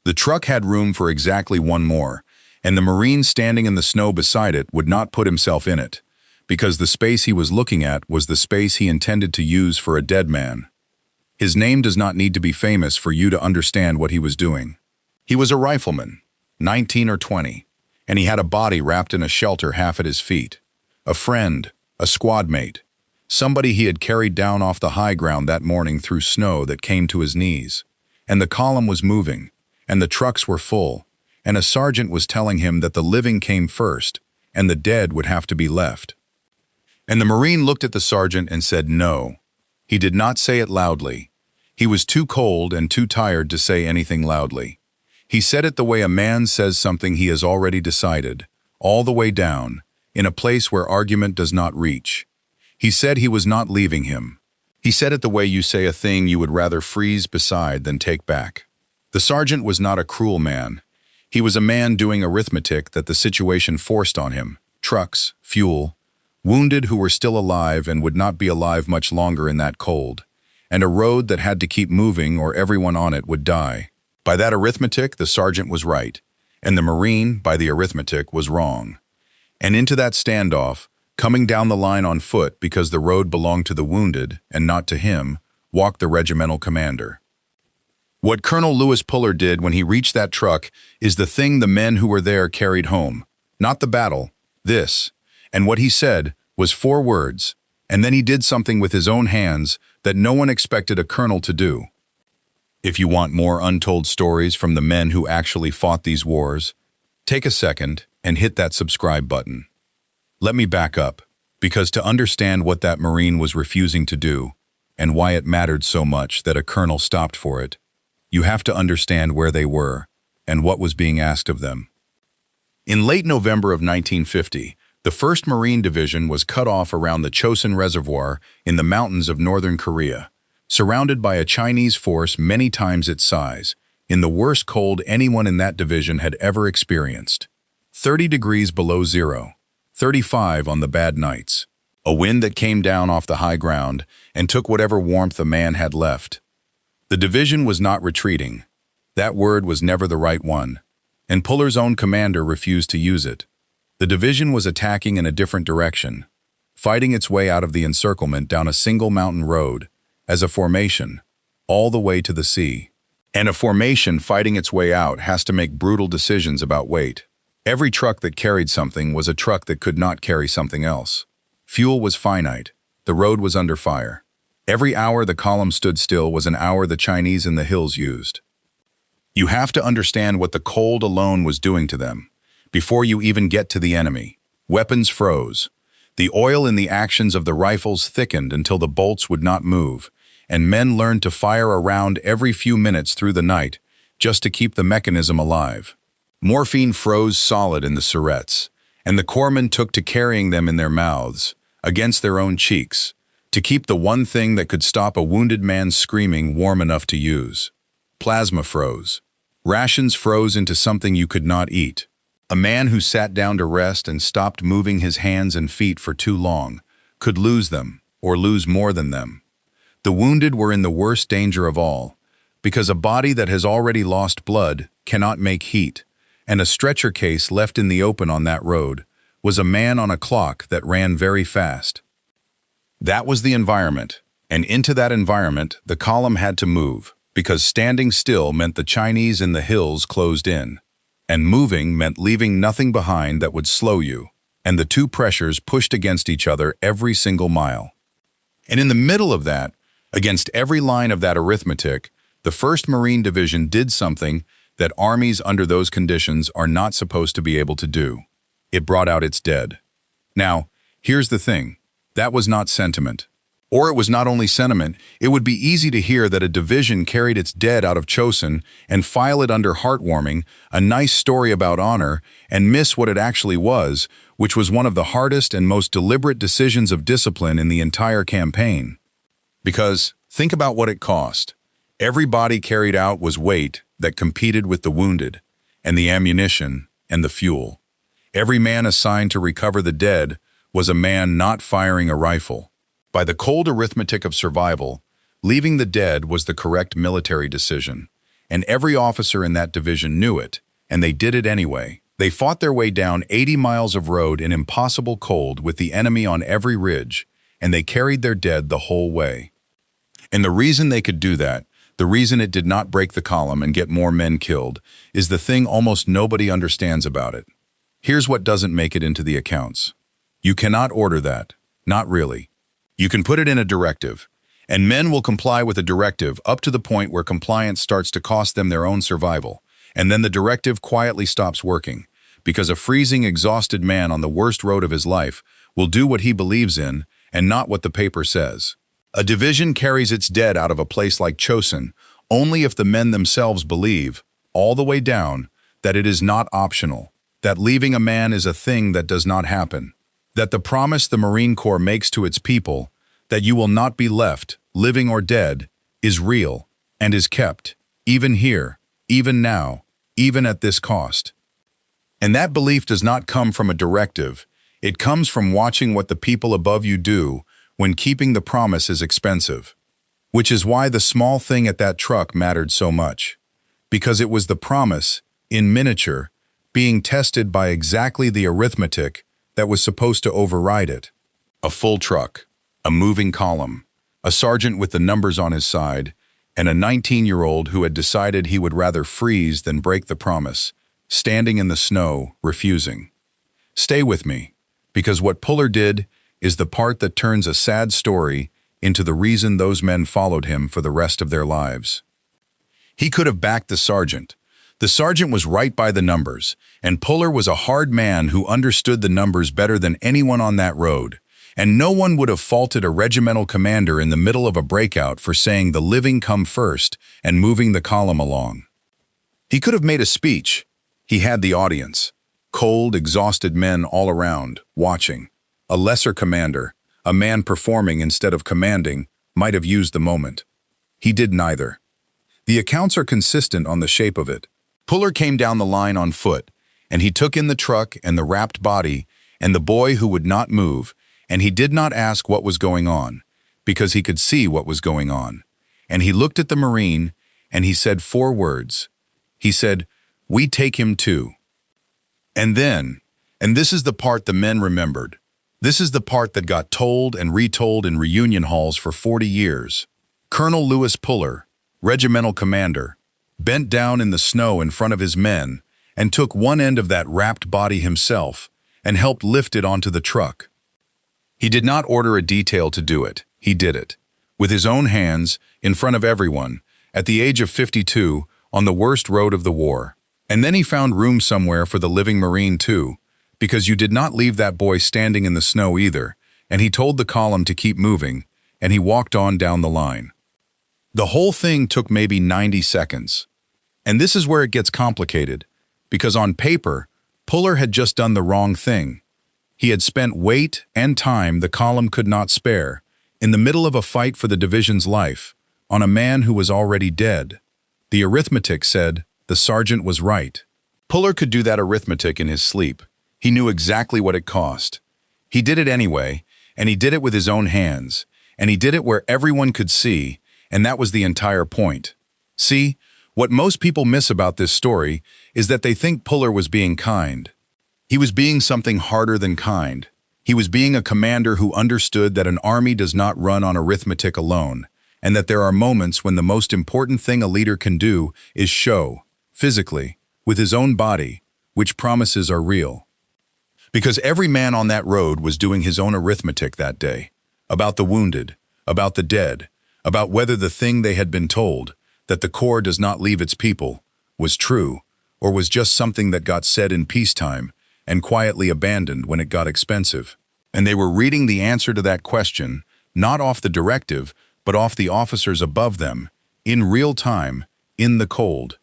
The truck had room for exactly one more, and the Marine standing in the snow beside it would not put himself in it, because the space he was looking at was the space he intended to use for a dead man. His name does not need to be famous for you to understand what he was doing. He was a rifleman, 19 or 20, and he had a body wrapped in a shelter half at his feet. A friend, a squad mate, somebody he had carried down off the high ground that morning through snow that came to his knees. And the column was moving, and the trucks were full, and a sergeant was telling him that the living came first, and the dead would have to be left. And the Marine looked at the sergeant and said no. He did not say it loudly. He was too cold and too tired to say anything loudly. He said it the way a man says something he has already decided, all the way down, in a place where argument does not reach. He said he was not leaving him. He said it the way you say a thing you would rather freeze beside than take back. The sergeant was not a cruel man. He was a man doing arithmetic that the situation forced on him. Trucks, fuel, wounded who were still alive and would not be alive much longer in that cold, and a road that had to keep moving or everyone on it would die. By that arithmetic, the sergeant was right, and the Marine, by the arithmetic, was wrong. And into that standoff, coming down the line on foot because the road belonged to the wounded and not to him, walked the regimental commander. What Colonel Lewis Puller did when he reached that truck is the thing the men who were there carried home. Not the battle, this. And what he said was 4 words, and then he did something with his own hands that no one expected a colonel to do. If you want more untold stories from the men who actually fought these wars, take a second and hit that subscribe button. Let me back up, because to understand what that Marine was refusing to do, and why it mattered so much that a colonel stopped for it, you have to understand where they were and what was being asked of them. In late November of 1950, the 1st Marine Division was cut off around the Chosin Reservoir in the mountains of northern Korea, surrounded by a Chinese force many times its size, in the worst cold anyone in that division had ever experienced. 30 degrees below zero, 35 on the bad nights. A wind that came down off the high ground and took whatever warmth a man had left. The division was not retreating. That word was never the right one, and Puller's own commander refused to use it. The division was attacking in a different direction, fighting its way out of the encirclement down a single mountain road, as a formation, all the way to the sea. And a formation fighting its way out has to make brutal decisions about weight. Every truck that carried something was a truck that could not carry something else. Fuel was finite. The road was under fire. Every hour the column stood still was an hour the Chinese in the hills used. You have to understand what the cold alone was doing to them. Before you even get to the enemy, weapons froze. The oil in the actions of the rifles thickened until the bolts would not move, and men learned to fire a round every few minutes through the night just to keep the mechanism alive. Morphine froze solid in the syrettes, and the corpsmen took to carrying them in their mouths, against their own cheeks, to keep the one thing that could stop a wounded man's screaming warm enough to use. Plasma froze. Rations froze into something you could not eat. A man who sat down to rest and stopped moving his hands and feet for too long could lose them, or lose more than them. The wounded were in the worst danger of all, because a body that has already lost blood cannot make heat, and a stretcher case left in the open on that road was a man on a clock that ran very fast. That was the environment, and into that environment the column had to move, because standing still meant the Chinese in the hills closed in. And moving meant leaving nothing behind that would slow you, and the two pressures pushed against each other every single mile. And in the middle of that, against every line of that arithmetic, the 1st Marine Division did something that armies under those conditions are not supposed to be able to do. It brought out its dead. Now, here's the thing. That was not sentiment. Or it was not only sentiment, it would be easy to hear that a division carried its dead out of Chosin and file it under heartwarming, a nice story about honor, and miss what it actually was, which was one of the hardest and most deliberate decisions of discipline in the entire campaign. Because, think about what it cost. Every body carried out was weight that competed with the wounded, and the ammunition, and the fuel. Every man assigned to recover the dead was a man not firing a rifle. By the cold arithmetic of survival, leaving the dead was the correct military decision, and every officer in that division knew it, and they did it anyway. They fought their way down 80 miles of road in impossible cold with the enemy on every ridge, and they carried their dead the whole way. And the reason they could do that, the reason it did not break the column and get more men killed, is the thing almost nobody understands about it. Here's what doesn't make it into the accounts. You cannot order that. Not really. You can put it in a directive, and men will comply with a directive up to the point where compliance starts to cost them their own survival, and then the directive quietly stops working, because a freezing, exhausted man on the worst road of his life will do what he believes in and not what the paper says. A division carries its dead out of a place like Chosin only if the men themselves believe, all the way down, that it is not optional, that leaving a man is a thing that does not happen, that the promise the Marine Corps makes to its people, that you will not be left, living or dead, is real and is kept, even here, even now, even at this cost. And that belief does not come from a directive. It comes from watching what the people above you do when keeping the promise is expensive. Which is why the small thing at that truck mattered so much. Because it was the promise, in miniature, being tested by exactly the arithmetic that was supposed to override it. A full truck, a moving column, a sergeant with the numbers on his side, and a 19-year-old who had decided he would rather freeze than break the promise, standing in the snow, refusing. Stay with me, because what Puller did is the part that turns a sad story into the reason those men followed him for the rest of their lives. He could have backed the sergeant. The sergeant was right by the numbers, and Puller was a hard man who understood the numbers better than anyone on that road, and no one would have faulted a regimental commander in the middle of a breakout for saying the living come first and moving the column along. He could have made a speech. He had the audience. Cold, exhausted men all around, watching. A lesser commander, a man performing instead of commanding, might have used the moment. He did neither. The accounts are consistent on the shape of it. Puller came down the line on foot, and he took in the truck and the wrapped body and the boy who would not move, and he did not ask what was going on, because he could see what was going on. And he looked at the Marine, and he said 4 words. He said, "We take him too." And then, and this is the part the men remembered, this is the part that got told and retold in reunion halls for 40 years. Colonel Lewis Puller, regimental commander, bent down in the snow in front of his men and took one end of that wrapped body himself and helped lift it onto the truck. He did not order a detail to do it. He did it. With his own hands, in front of everyone, at the age of 52, on the worst road of the war. And then he found room somewhere for the living Marine too, because you did not leave that boy standing in the snow either, and he told the column to keep moving, and he walked on down the line. The whole thing took maybe 90 seconds. And this is where it gets complicated, because on paper, Puller had just done the wrong thing. He had spent weight and time the column could not spare, in the middle of a fight for the division's life, on a man who was already dead. The arithmetic said the sergeant was right. Puller could do that arithmetic in his sleep. He knew exactly what it cost. He did it anyway, and he did it with his own hands, and he did it where everyone could see, and that was the entire point. See, what most people miss about this story is that they think Puller was being kind. He was being something harder than kind. He was being a commander who understood that an army does not run on arithmetic alone, and that there are moments when the most important thing a leader can do is show, physically, with his own body, which promises are real. Because every man on that road was doing his own arithmetic that day, about the wounded, about the dead, about whether the thing they had been told, that the Corps does not leave its people, was true, or was just something that got said in peacetime and quietly abandoned when it got expensive. And they were reading the answer to that question, not off the directive, but off the officers above them, in real time, in the cold.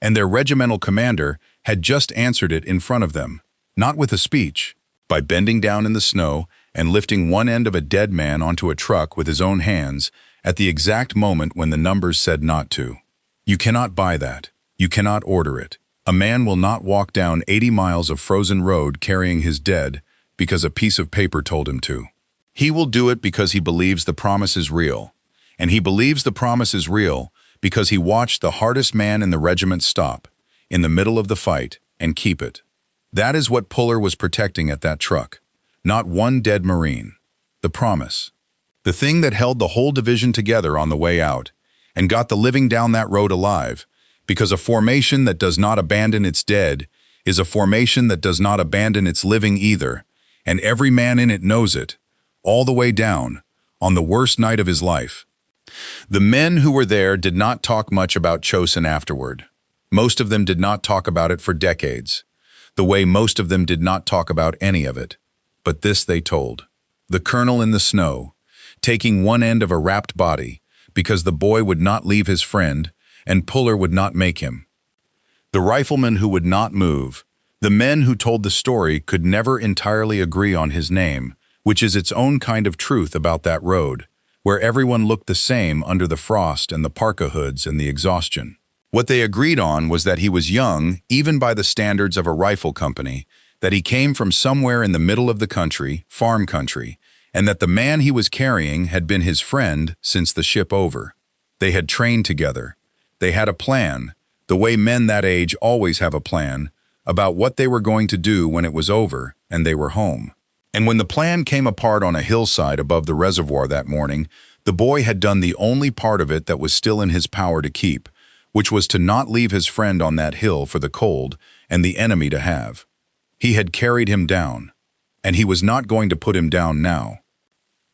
And their regimental commander had just answered it in front of them. Not with a speech, by bending down in the snow and lifting one end of a dead man onto a truck with his own hands at the exact moment when the numbers said not to. You cannot buy that. You cannot order it. A man will not walk down 80 miles of frozen road carrying his dead because a piece of paper told him to. He will do it because he believes the promise is real. And he believes the promise is real because he watched the hardest man in the regiment stop, in the middle of the fight, and keep it. That is what Puller was protecting at that truck. Not one dead Marine. The promise. The thing that held the whole division together on the way out, and got the living down that road alive, because a formation that does not abandon its dead is a formation that does not abandon its living either, and every man in it knows it, all the way down, on the worst night of his life. The men who were there did not talk much about Chosin afterward. Most of them did not talk about it for decades, the way most of them did not talk about any of it. But this they told. The colonel in the snow, taking one end of a wrapped body, because the boy would not leave his friend, and Puller would not make him. The rifleman who would not move, the men who told the story could never entirely agree on his name, which is its own kind of truth about that road, where everyone looked the same under the frost and the parka hoods and the exhaustion. What they agreed on was that he was young, even by the standards of a rifle company, that he came from somewhere in the middle of the country, farm country, and that the man he was carrying had been his friend since the ship over. They had trained together. They had a plan, the way men that age always have a plan, about what they were going to do when it was over and they were home. And when the plan came apart on a hillside above the reservoir that morning, the boy had done the only part of it that was still in his power to keep, which was to not leave his friend on that hill for the cold and the enemy to have. He had carried him down, and he was not going to put him down now.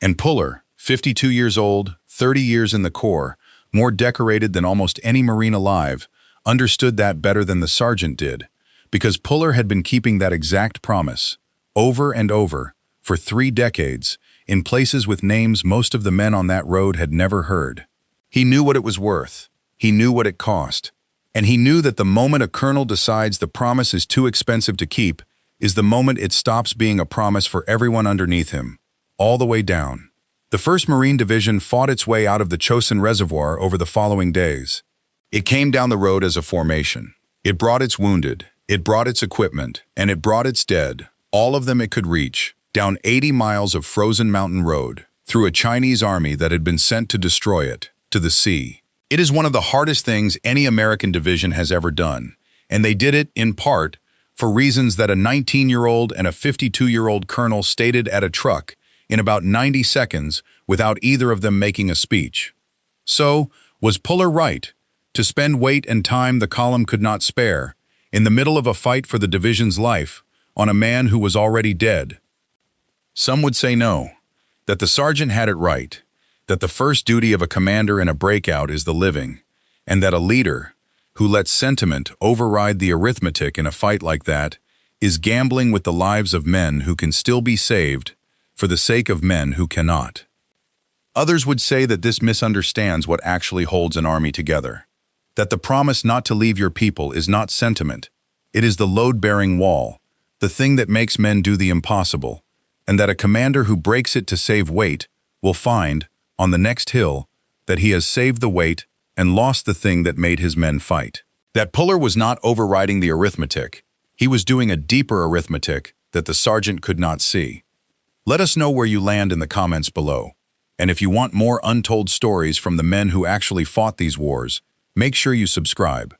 And Puller, 52 years old, 30 years in the Corps, more decorated than almost any Marine alive, understood that better than the sergeant did, because Puller had been keeping that exact promise, over and over, for 3 decades, in places with names most of the men on that road had never heard. He knew what it was worth. He knew what it cost. And he knew that the moment a colonel decides the promise is too expensive to keep is the moment it stops being a promise for everyone underneath him, all the way down. The 1st Marine Division fought its way out of the Chosin Reservoir over the following days. It came down the road as a formation. It brought its wounded, it brought its equipment, and it brought its dead, all of them it could reach, down 80 miles of frozen mountain road, through a Chinese army that had been sent to destroy it, to the sea. It is one of the hardest things any American division has ever done, and they did it, in part, for reasons that a 19-year-old and a 52-year-old colonel stated at a truck in about 90 seconds without either of them making a speech. So, was Puller right to spend weight and time the column could not spare, in the middle of a fight for the division's life, on a man who was already dead? Some would say no, that the sergeant had it right, that the first duty of a commander in a breakout is the living, and that a leader, who lets sentiment override the arithmetic in a fight like that, is gambling with the lives of men who can still be saved for the sake of men who cannot. Others would say that this misunderstands what actually holds an army together, that the promise not to leave your people is not sentiment, it is the load-bearing wall, the thing that makes men do the impossible, and that a commander who breaks it to save weight will find, on the next hill, that he has saved the weight and lost the thing that made his men fight. That Puller was not overriding the arithmetic. He was doing a deeper arithmetic that the sergeant could not see. Let us know where you land in the comments below. And if you want more untold stories from the men who actually fought these wars, make sure you subscribe.